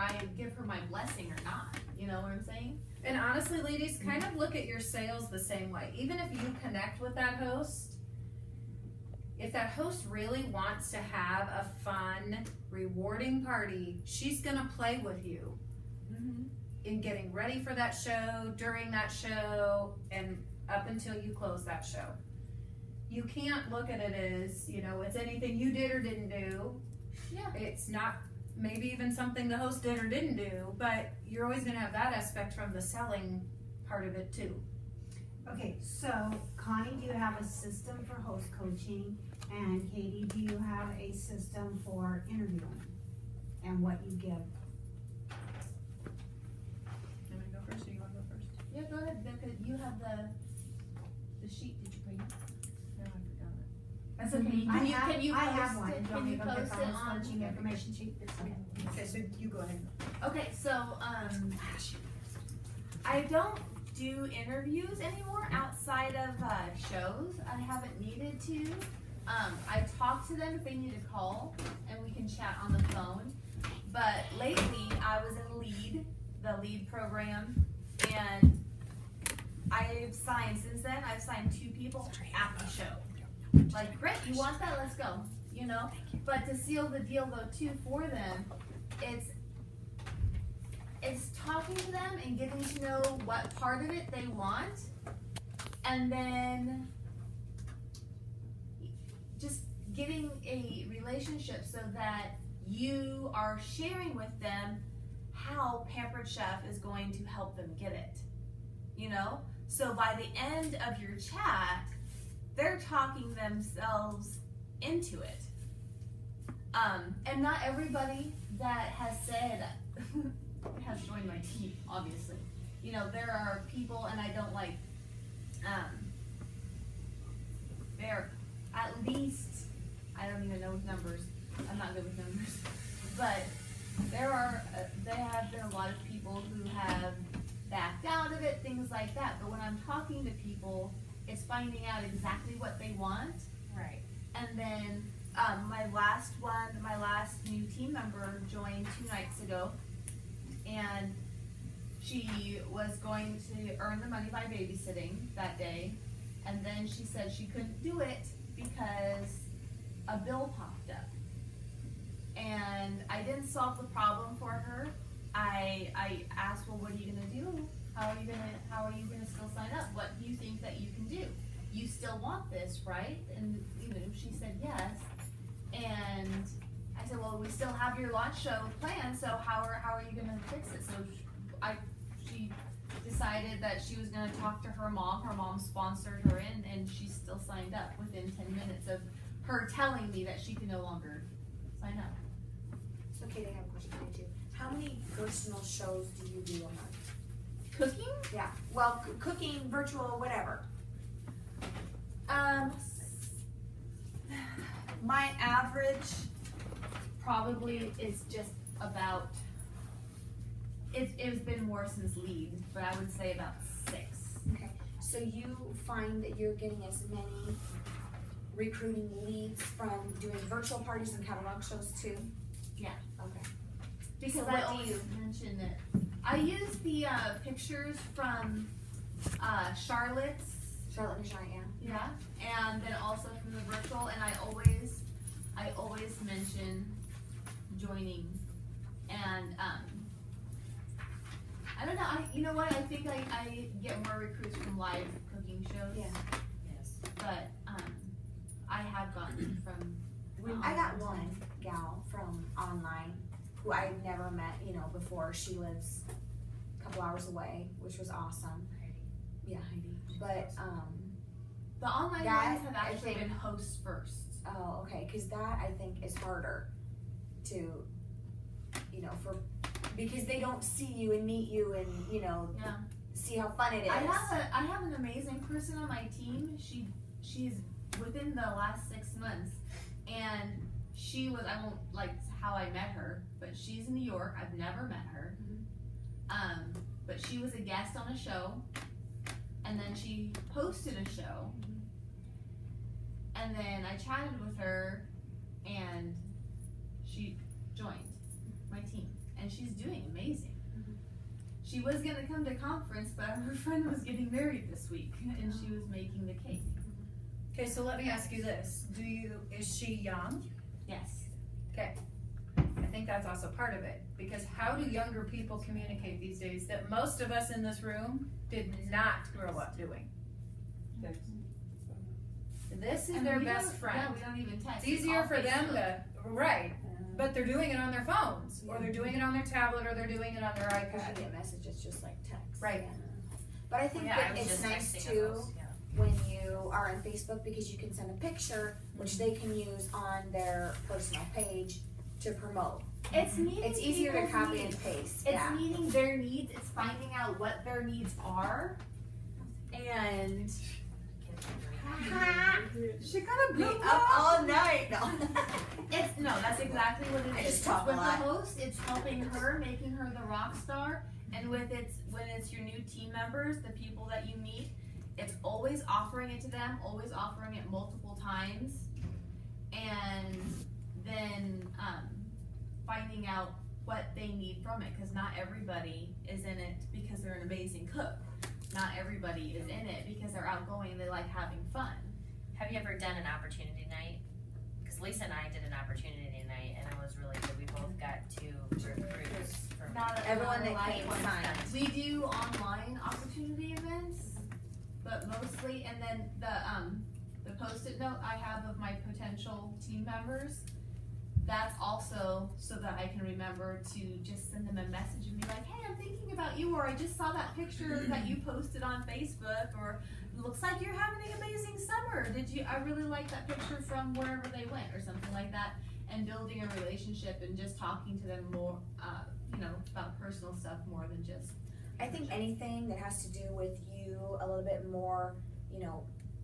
I give her my blessing or not. You know what I'm saying? And honestly, ladies, kind of look at your sales the same way. Even if you connect with that host, if that host really wants to have a fun, rewarding party, she's gonna play with you in getting ready for that show, during that show, and up until you close that show. You can't look at it as, you know, it's anything you did or didn't do. Yeah. It's not maybe even something the host did or didn't do, but you're always gonna have that aspect from the selling part of it too. Okay, so Connie, do you have a system for host coaching? And Katie, do you have a system for interviewing and what you give? You want me to go first or you want to go first? Yeah, go ahead. You have the sheet. Did you bring it? No, I forgot it. That's okay. Can you I post have one. it? Do you want Can me you to go get post the it host on? coaching information sheet? Okay, so you go ahead. Okay, so I don't do interviews anymore outside of shows. I haven't needed to. I talk to them if they need a call, and we can chat on the phone. But lately, I was in the lead program, and since then, I've signed 2 people at the show. Like, great, you want that? Let's go, you know? But to seal the deal, though, too, for them, it's talking to them and getting to know what part of it they want, and then just getting a relationship so that you are sharing with them how Pampered Chef is going to help them get it, you know? So by the end of your chat, they're talking themselves into it. And not everybody that has said has joined my team, obviously. You know, there are people, and I don't like, they're at least, I don't even know with numbers, I'm not good with numbers, but there have been a lot of people who have backed out of it, things like that. But when I'm talking to people, it's finding out exactly what they want. Right. And then my last new team member joined 2 nights ago, and she was going to earn the money by babysitting that day, and then she said she couldn't do it because a bill popped up. And I didn't solve the problem for her. I asked, well, what are you gonna do? How are you gonna still sign up? What do you think that you can do? You still want this, right? And she said yes. And I said, well, we still have your launch show planned, so how are you gonna fix it? So she decided that she was gonna talk to her mom. Her mom sponsored her in, and she still signed up within 10 minutes of her telling me that she can no longer sign up. So Kate, I have a question for you too. How many personal shows do you do a month? Cooking? Yeah. Well, cooking, virtual, whatever. My average probably is just about, it's been more since lead, but I would say about 6. Okay. So you find that you're getting as many recruiting leads from doing virtual parties and catalog shows too? Yeah. Okay. Because So I what do always you- mention it. I use the pictures from Charlotte's. Charlotte and Shine, yeah. Yeah, and then also from the virtual, and I always mention joining, and I don't know. You know what? I think I get more recruits from live cooking shows. Yeah. Yes. But I have gotten from. I got one gal from online who I never met, before. She lives a couple hours away, which was awesome. Yeah, Heidi. But The online that, ones have I actually think- been hosts first. oh, okay, because that I think is harder to, because they don't see you and meet you and Yeah. see how fun it is. I have an amazing person on my team. She's within the last 6 months, and she was, I won't like how I met her, but she's in New York. I've never met her. But she was a guest on a show, and then she hosted a show, and then I chatted with her, and she joined my team. and she's doing amazing. Mhm. She was gonna come to conference, but her friend was getting married this week, and she was making the cake. Okay, so let me ask you this, is she young? Yes. Okay, I think that's also part of it, because how do younger people communicate these days that most of us in this room did not grow up doing? This is And their we best don't- friend. Yeah, we don't even text. It's easier all for them Facebook. to, right, but they're doing it on their phones, or they're doing it on their tablet, or they're doing it on their Because you iPad. get messages just like text. Right. Yeah. But I think Yeah, that I was it's just nice texting too those, yeah. when you are on Facebook because you can send a picture which they can use on their personal page to promote. It's meeting It's easier to people's copy needs. and paste. It's Yeah. meeting their needs. It's finding out what their needs are, and She gotta be up all night. No. it's that's exactly what it I is. just talk a With lot. the host, it's helping her, making her the rock star, and when it's your new team members, the people that you meet, it's always offering it to them, always offering it multiple times, and then finding out what they need from it, because not everybody is in it because they're an amazing cook. Not everybody is in it because they're outgoing and they like having fun. Have you ever done an opportunity night? Because Lisa and I did an opportunity night, and it was really good. We both got two recruits from. Not Everyone that live came ones. signed. We do online opportunity events, but mostly, and then the Post-it note I have of my potential team members, that's also so that I can remember to just send them a message and be like, hey, I'm thinking about you, or I just saw that picture that you posted on Facebook, or looks like you're having an amazing summer. I really like that picture from wherever they went, or something like that, and building a relationship and just talking to them more, about personal stuff more than just. I think anything that has to do with you a little bit more,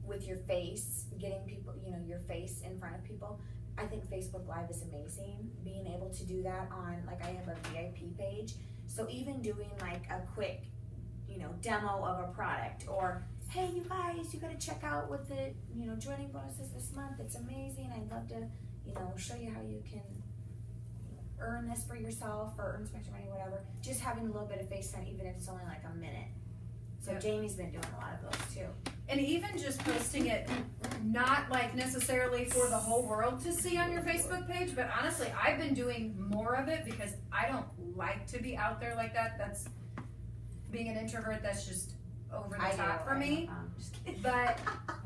with your face, getting people, your face in front of people. I think Facebook Live is amazing. Being able to do that on, like, I have a VIP page. So even doing like a quick, demo of a product, or hey, you guys, you gotta check out what the, joining bonuses this month. It's amazing. I'd love to, show you how you can earn this for yourself or earn some extra money, whatever. Just having a little bit of face time, even if it's only like a minute. So Yep. Jamie's been doing a lot of those too. And even just posting it, not like necessarily for the whole world to see on your Facebook page, but honestly, I've been doing more of it because I don't like to be out there like that. That's, being an introvert, that's just over the top for me. Just kidding. But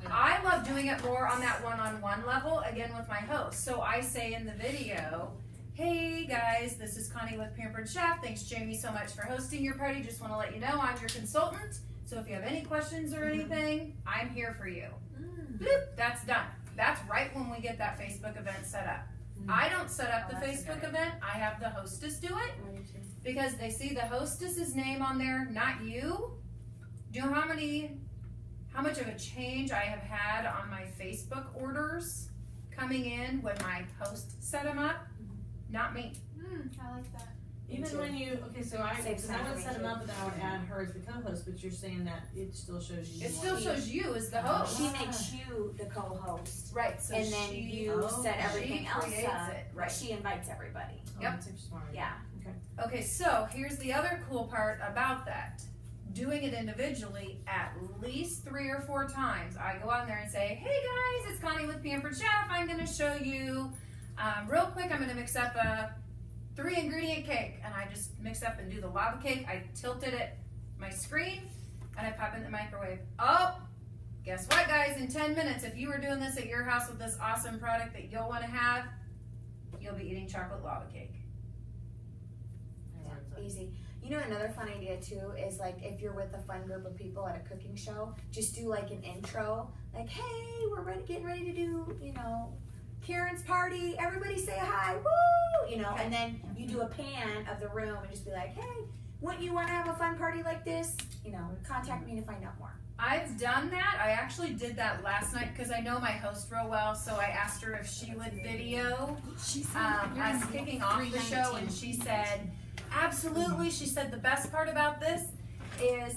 I love doing it more on that one-on-one level, again with my host. So I say in the video, hey guys, this is Connie with Pampered Chef. Thanks Jamie so much for hosting your party. Just want to let you know I'm your consultant. So if you have any questions or anything, I'm here for you. Bloop, that's done. That's right when we get that Facebook event set up. I don't set up the Facebook event. I have the hostess do it because they see the hostess's name on there, not you. Do you know how much of a change I have had on my Facebook orders coming in when my host set them up? Not me. I like that. Even when you, so I Saves time would for set me them too. up, and then I would add her as the co-host, but you're saying that it still shows you. It still shows you as the host. She makes you the co-host, Right, so and then she, you set everything she else creates up. it, But right. she invites everybody. Yep. That's super smart. Yeah. Okay, so here's the other cool part about that. Doing it individually at least 3 or 4 times. I go on there and say, hey guys, it's Connie with Pampered Chef. I'm gonna show you, real quick, I'm gonna mix up a 3-ingredient cake. And I just mix up and do the lava cake. I tilt it at my screen and I pop it in the microwave. Oh, guess what guys, in 10 minutes, if you were doing this at your house with this awesome product that you'll wanna have, you'll be eating chocolate lava cake. Easy. Another fun idea too is like if you're with a fun group of people at a cooking show, just do like an intro, like, hey, we're getting ready to do, Karen's party. Everybody say hi, woo! And then you do a pan of the room and just be like, hey, wouldn't you want to have a fun party like this? Contact me to find out more. I've done that. I actually did that last night because I know my host real well, so I asked her if she would video us kicking off the show, and she said, absolutely. She said the best part about this is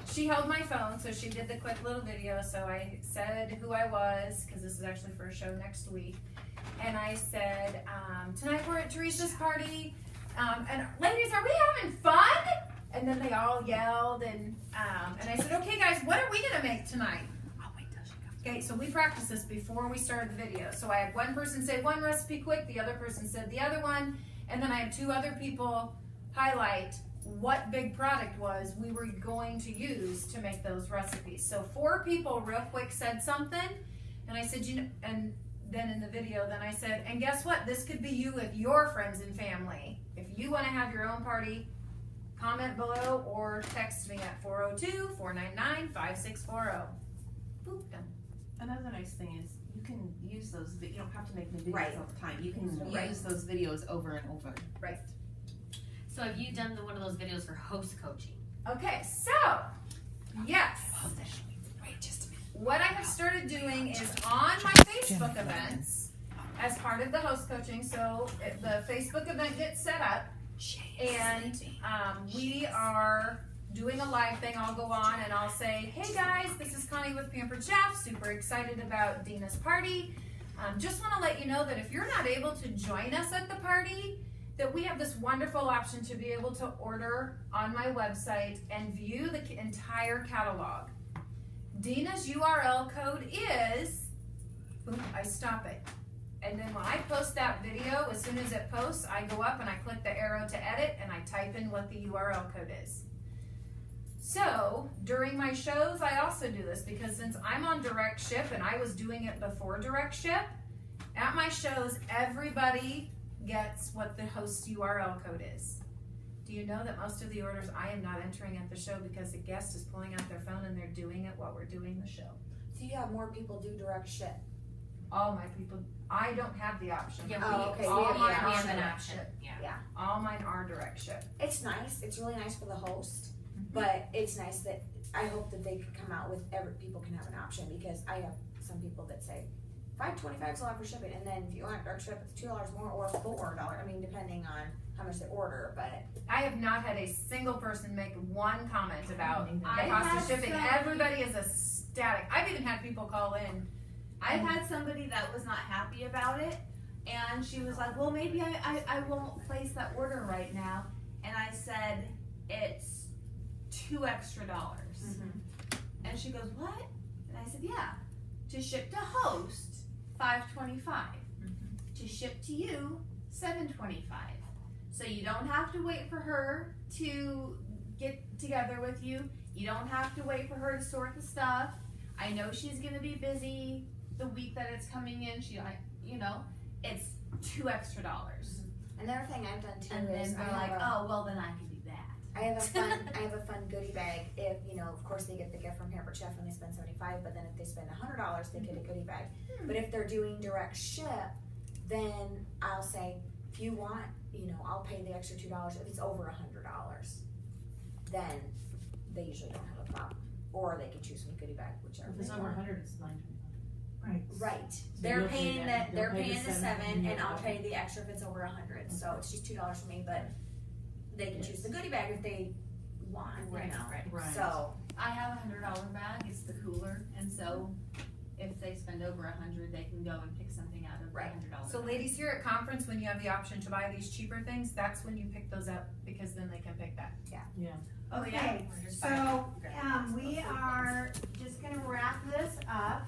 she held my phone, so she did the quick little video, so I said who I was, because this is actually for a show next week, and I said, tonight we're at Teresa's party. and ladies, are we having fun? And then they all yelled, and I said, okay guys, what are we gonna make tonight? Okay, so we practiced this before we started the video. So I had one person say one recipe quick, the other person said the other one, and then I had 2 other people highlight what big product was we were going to use to make those recipes. So 4 people real quick said something, and I said, and then in the video, then I said, and guess what? This could be you with your friends and family. If you wanna have your own party, comment below or text me at 402-499-5640. Boop, done. Another nice thing is you can use those, you don't have to make new videos Right. all the time. You can Right. use those videos over and over. Right. So have you done one of those videos for host coaching? Okay, so, yes. What I have started doing is on my Facebook events, as part of the host coaching, so the Facebook event gets set up, and we are doing a live thing. I'll go on and I'll say, hey guys, this is Connie with Pampered Chef, super excited about Dina's party. Just want to let you know that if you're not able to join us at the party, that we have this wonderful option to be able to order on my website and view the entire catalog. Dina's URL code is, boom, I stop it. And then when I post that video, as soon as it posts, I go up and I click the arrow to edit and I type in what the URL code is. So during my shows, I also do this because since I'm on direct ship and I was doing it before direct ship, at my shows, everybody gets what the host URL code is. Do you know that most of the orders I am not entering at the show because the guest is pulling out their phone and they're doing it while we're doing the show? So you have more people do direct ship. All my people, I don't have the option. Yeah, Oh, okay. all We have- mine yeah, are we have an direct option. ship. Yeah. All mine are direct ship. It's nice. It's really nice for the host, but it's nice that I hope that they could come out with people can have an option because I have some people that say $5.25 is a lot for shipping, and then if you want direct ship, it's $2 more or $4. I mean, depending on how much they order, but I have not had a single person make one comment about the I cost had of shipping. some- Everybody is ecstatic. I've even had people call in. I've had somebody that was not happy about it, and she was like, well, maybe I won't place that order right now. And I said, it's $2 extra. And she goes, what? And I said, yeah. To ship to host, $5.25. To ship to you, $7.25. So you don't have to wait for her to get together with you. You don't have to wait for her to sort the stuff. I know she's gonna be busy the week that it's coming in. It's $2 extra. another thing I've done too And is then I they're like, have oh, well then I can do that. I have a fun goodie bag. If of course they get the gift from Pampered Chef when they spend $75, but then if they spend $100, they get a goodie bag. But if they're doing direct ship, then I'll say, if you want, I'll pay the extra $2. If it's over $100, then they usually don't have a problem, or they can choose from the goodie bag, whichever. If it's they over want. 100, it's $9.25. Right. They're you'll pay paying that. They're You'll pay paying the the $7 $7, and you'll I'll pay- pay the extra if it's over 100. So it's just $2 for me, but they can choose the goodie bag if they want. Right. Right. So I have a $100 bag, it's the cooler, and so if they spend over 100, they can go and pick something out of the Right. $100 So bag. ladies, here at conference, when you have the option to buy these cheaper things, that's when you pick those up because then they can pick that. Okay, so, we are just gonna wrap this up.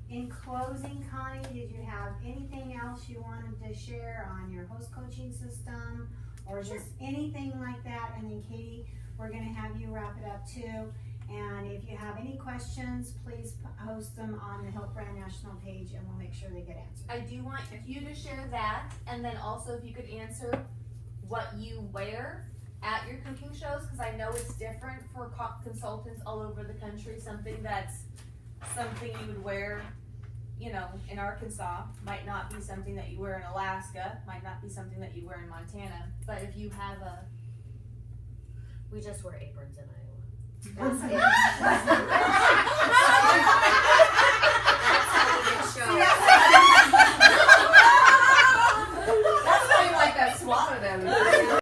In closing, Connie, did you have anything else you wanted to share on your host coaching system? Or just anything like that? And then Katie, we're gonna have you wrap it up too. And if you have any questions, please post them on the Hiltbrand National page and we'll make sure they get answered. I do want you to share that, and then also if you could answer what you wear at your cooking shows, because I know it's different for consultants all over the country. Something you would wear, in Arkansas might not be something that you wear in Alaska, might not be something that you wear in Montana. But if you have We just wear aprons in Iowa. that's it.